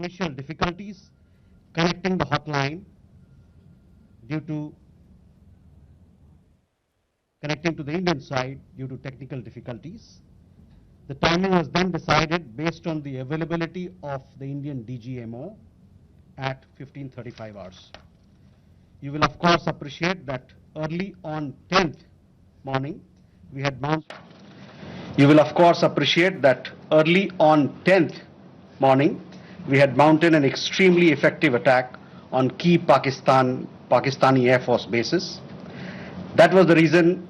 initial difficulties connecting the hotline due to connecting to the Indian side due to technical difficulties. The timing was then decided based on the availability of the Indian DGMO at 15:35 hours. You will of course appreciate that early on 10th morning we had mounted. You will of course appreciate that early on 10th morning we had mounted an extremely effective attack on key Pakistani Air Force bases. That was the reason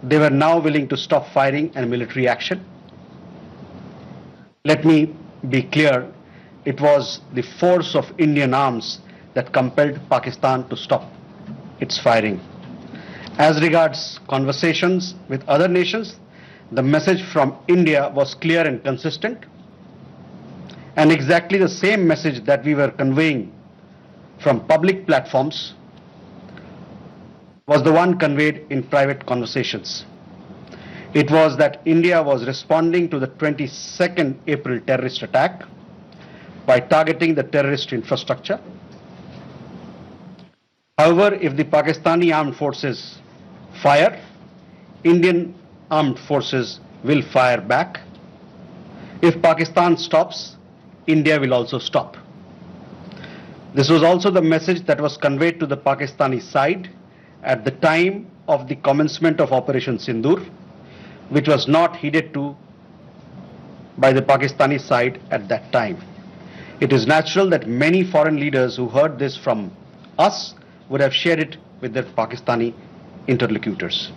they were now willing to stop firing and military action. Let me be clear, it was the force of Indian arms that compelled Pakistan to stop its firing. As regards conversations with other nations, the message from India was clear and consistent, and exactly the same message that we were conveying from public platforms was the one conveyed in private conversations. It was that India was responding to the 22nd April terrorist attack by targeting the terrorist infrastructure. However, if the Pakistani armed forces fire, Indian armed forces will fire back. If Pakistan stops, India will also stop. This was also the message that was conveyed to the Pakistani side at the time of the commencement of Operation Sindoor, which was not heeded to by the Pakistani side at that time. It is natural that many foreign leaders who heard this from us would have shared it with their Pakistani interlocutors.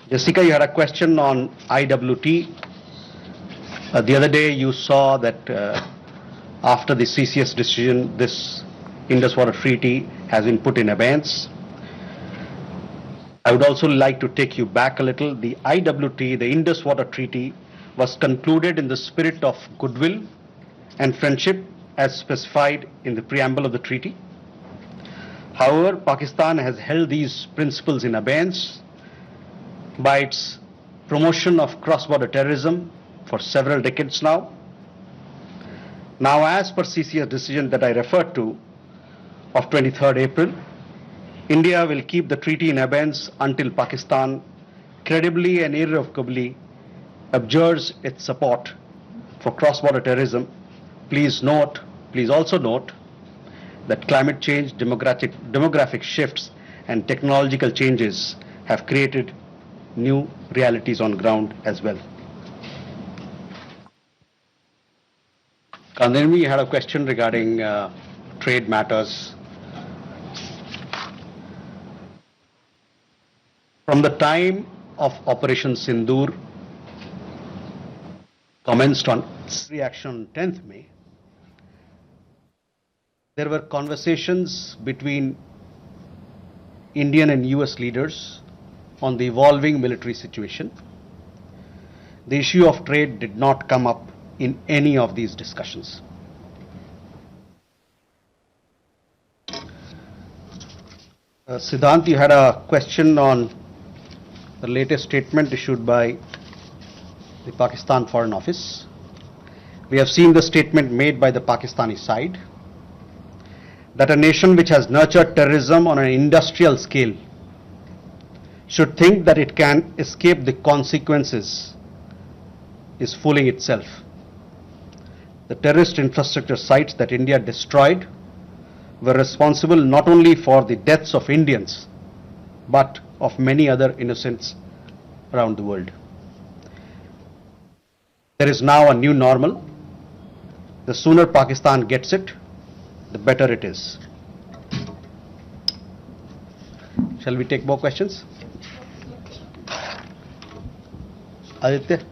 Jessica, you had a question on IWT. The other day you saw that after the CCS decision, this Indus Water Treaty has been put in abeyance. I would also like to take you back a little. The IWT, the Indus Water Treaty, was concluded in the spirit of goodwill and friendship as specified in the preamble of the treaty. However, Pakistan has held these principles in abeyance by its promotion of cross-border terrorism for several decades now. Now, as per CCS decision that I referred to of 23rd April, India will keep the treaty in abeyance until Pakistan credibly and irrevocably abjures its support for cross-border terrorism. Please also note that climate change, demographic shifts and technological changes have created new realities on ground as well. Kandirmi, you had a question regarding trade matters. From the time of Operation Sindoor commenced on reaction on 10th May, there were conversations between Indian and US leaders on the evolving military situation. The issue of trade did not come up in any of these discussions. Siddhant, you had a question on the latest statement issued by the Pakistan Foreign Office. We have seen the statement made by the Pakistani side that a nation which has nurtured terrorism on an industrial scale should think that it can escape the consequences is fooling itself. The terrorist infrastructure sites that India destroyed were responsible not only for the deaths of Indians, but of many other innocents around the world. There is now a new normal. The sooner Pakistan gets it, the better it is. Shall we take more questions? Aditya?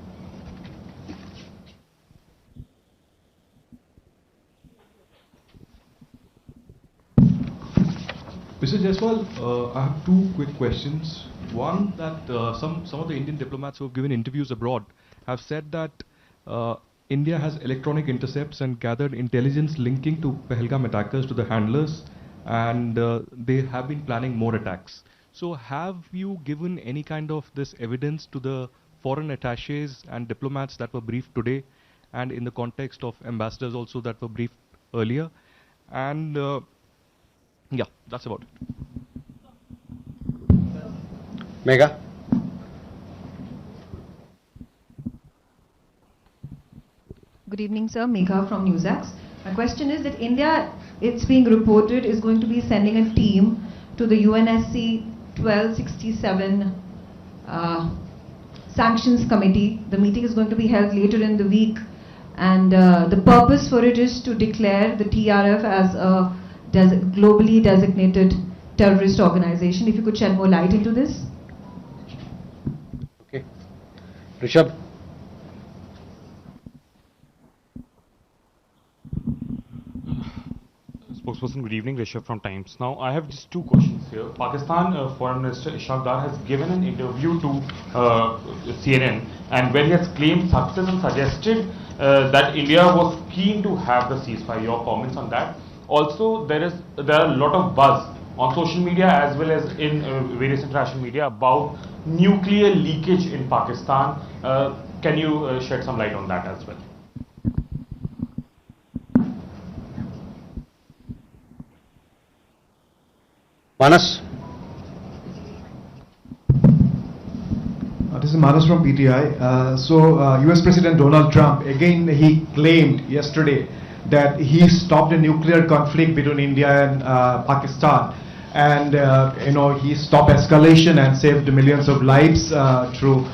Mr. Jaiswal, I have two quick questions. One, that some of the Indian diplomats who have given interviews abroad have said that India has electronic intercepts and gathered intelligence linking to Pahalgam attackers to the handlers, and they have been planning more attacks. So have you given any kind of this evidence to the foreign attaches and diplomats that were briefed today? and in the context of ambassadors also that were briefed earlier. And yeah, that's about it. Mega. Good evening, sir. Megha from NewsAx. My question is that India, it's being reported, is going to be sending a team to the UNSC 1267 Sanctions Committee. The meeting is going to be held later in the week, and the purpose for it is to declare the TRF as a globally designated terrorist organization. If you could shed more light into this. Okay. Rishabh. Spokesperson, good evening. Rishabh from Times. Now, I have just two questions here. Pakistan Foreign Minister Ishaq Dar has given an interview to CNN, and where he has claimed success and suggested that India was keen to have the ceasefire. Your comments on that? Also, there are a lot of buzz on social media as well as in various international media about nuclear leakage in Pakistan. Can you shed some light on that as well? Manas. This is Manas from PTI. US President Donald Trump, again, he claimed yesterday that he stopped a nuclear conflict between India and Pakistan. And, he stopped escalation and saved millions of lives through,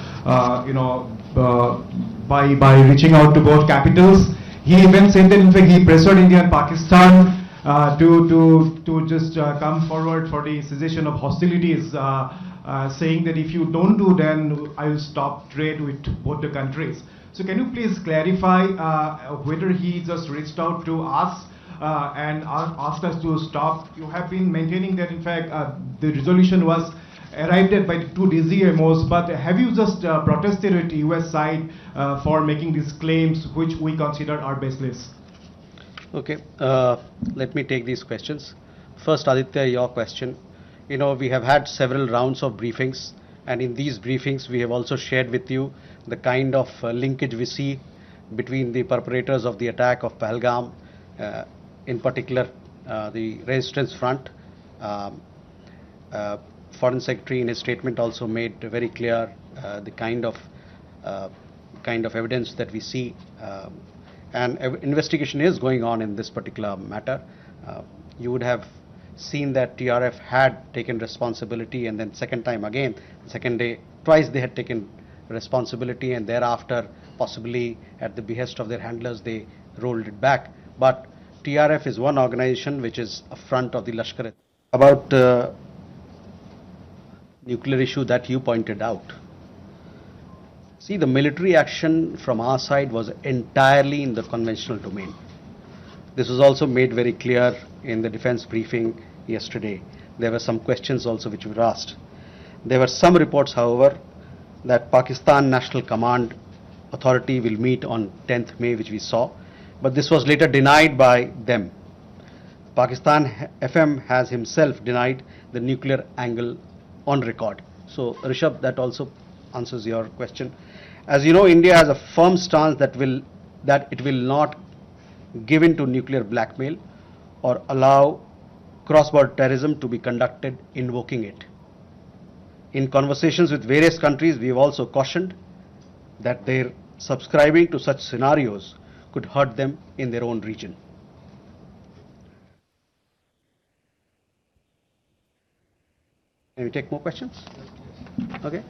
by reaching out to both capitals. He even said that, in fact, he pressured India and Pakistan to just come forward for the cessation of hostilities, saying that if you don't do, then I will stop trade with both the countries. So can you please clarify whether he just reached out to us and asked us to stop? You have been maintaining that, in fact, the resolution was arrived at by two DCMOs, but have you just protested with the US side for making these claims, which we consider are baseless? Okay, let me take these questions. First, Aditya, your question. We have had several rounds of briefings, and in these briefings, we have also shared with you the kind of linkage we see between the perpetrators of the attack of Pahalgam, in particular, the Resistance Front. Foreign Secretary in his statement also made very clear the kind of evidence that we see. And investigation is going on in this particular matter. You would have seen that TRF had taken responsibility, and then second time again, second day, twice they had taken responsibility, and thereafter, possibly at the behest of their handlers, they rolled it back. But TRF is one organization which is a front of the Lashkar. About nuclear issue that you pointed out. See, the military action from our side was entirely in the conventional domain. This was also made very clear in the defense briefing yesterday. There were some questions also which were asked. There were some reports, however, that Pakistan National Command Authority will meet on 10th May, which we saw, but this was later denied by them. Pakistan FM has himself denied the nuclear angle on record. So, Rishabh, that also answers your question. As you know, India has a firm stance that it will not give in to nuclear blackmail or allow cross-border terrorism to be conducted invoking it. In conversations with various countries, we have also cautioned that their subscribing to such scenarios could hurt them in their own region. Can we take more questions? Okay.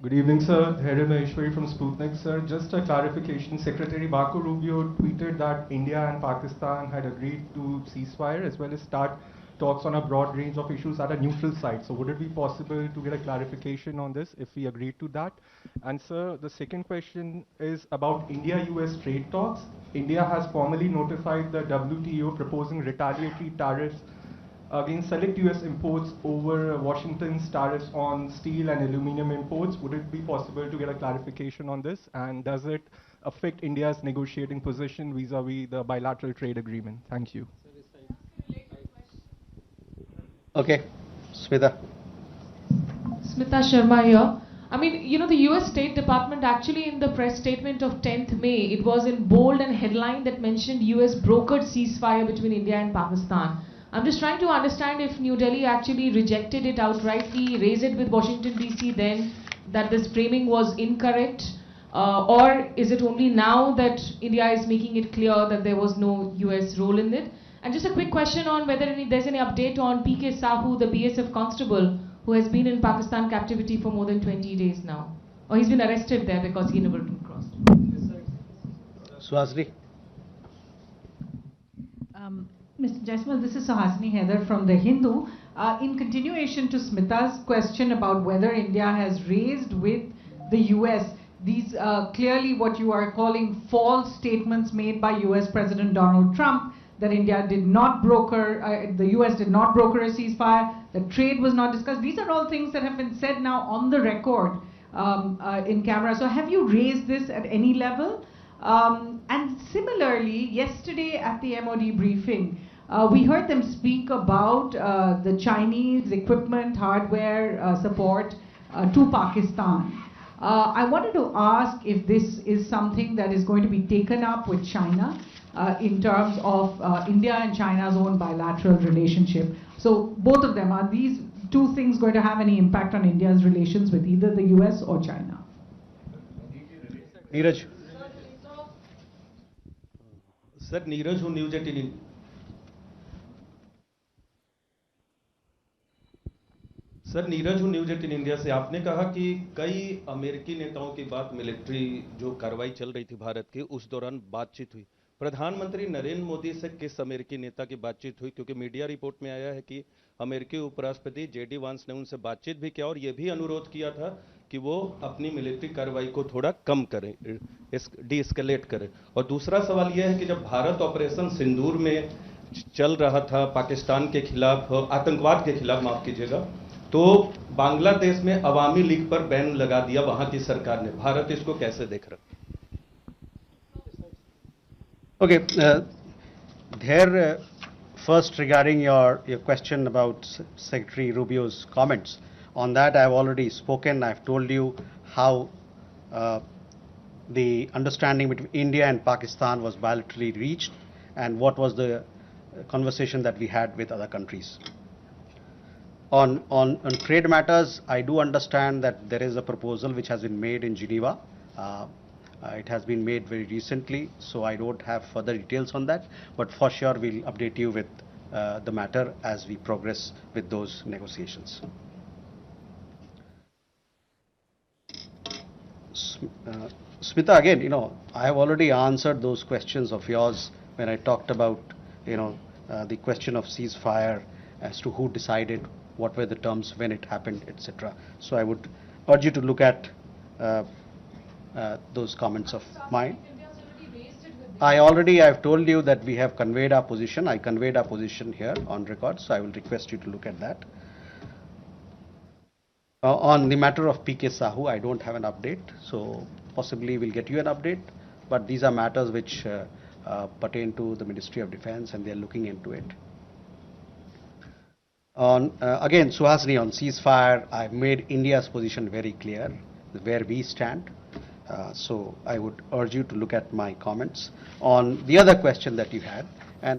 Good evening, sir. Here is Ayush from Sputnik, sir. Just a clarification. Secretary Marco Rubio tweeted that India and Pakistan had agreed to ceasefire as well as start talks on a broad range of issues at a neutral site. So would it be possible to get a clarification on this if we agreed to that? And sir, the second question is about India-US trade talks. India has formally notified the WTO proposing retaliatory tariffs against select US imports over Washington's tariffs on steel and aluminum imports. Would it be possible to get a clarification on this? And does it affect India's negotiating position vis-a-vis the bilateral trade agreement? Thank you. Okay, Smita. Smita Sharma here. I mean, you know, the US State Department actually in the press statement of 10th May, it was in bold and headline that mentioned US brokered ceasefire between India and Pakistan. I'm just trying to understand if New Delhi actually rejected it outrightly, raised it with Washington DC then, that this framing was incorrect, or is it only now that India is making it clear that there was no US role in it? And just a quick question on whether there's any update on PK Sahu, the BSF constable, who has been in Pakistan captivity for more than 20 days now. Or he's been arrested there because he inadvertently crossed. Suhasini. Mr. Jaiswal, this is Suhasini Heather from The Hindu. In continuation to Smita's question about whether India has raised with the US these clearly what you are calling false statements made by US President Donald Trump, that India did not broker, the US did not broker a ceasefire, that trade was not discussed. These are all things that have been said now on the record in camera. So have you raised this at any level? And similarly, yesterday at the MOD briefing, we heard them speak about the Chinese equipment, hardware support to Pakistan. I wanted to ask if this is something that is going to be taken up with China in terms of India and China's own bilateral relationship. So both of them, are these two things going to have any impact on India's relations with either the US or China? Neeraj. Sir Neeraj हूँ news 18 sir Neeraj हूँ news 18 India से। आपने कहा कि कई अमेरिकी नेताओं की बात मिलिट्री जो कार्रवाई चल रही थी भारत की उस दौरान बातचीत हुई। प्रधानमंत्री नरेंद्र मोदी से किस अमेरिकी नेता की बातचीत हुई? क्योंकि मीडिया रिपोर्ट में आया है कि अमेरिकी उपराष्ट्रपति जेडी वांस ने उनसे बातचीत भी किया और यह भी अनुरोध किया था कि वो अपनी मिलिट्री कार्रवाई को थोड़ा कम करें, डी-एस्केलेट करें। और दूसरा सवाल यह है कि जब भारत ऑपरेशन सिंदूर में चल रहा था पाकिस्तान के खिलाफ, आतंकवाद के खिलाफ माफ कीजिएगा, तो बांग्लादेश में अवामी लीग पर बैन लगा दिया वहां की सरकार ने। भारत इसको कैसे देख रहा? Okay, first regarding your question about Secretary Rubio's comments, on that I have already spoken. I have told you how the understanding between India and Pakistan was bilaterally reached and what was the conversation that we had with other countries. On trade matters, I do understand that there is a proposal which has been made in Geneva. It has been made very recently, so I don't have further details on that, but for sure we'll update you with the matter as we progress with those negotiations. Smita, again, I have already answered those questions of yours when I talked about, the question of ceasefire as to who decided, what were the terms, when it happened, etc. So I would urge you to look at those comments of mine. I've told you that we have conveyed our position. I conveyed our position here on record, so I will request you to look at that. On the matter of PK Sahu, I don't have an update, so possibly we'll get you an update, but these are matters which pertain to the Ministry of Defense and they're looking into it. Again, Suhasini, on ceasefire, I've made India's position very clear, where we stand. So I would urge you to look at my comments. On the other question that you had,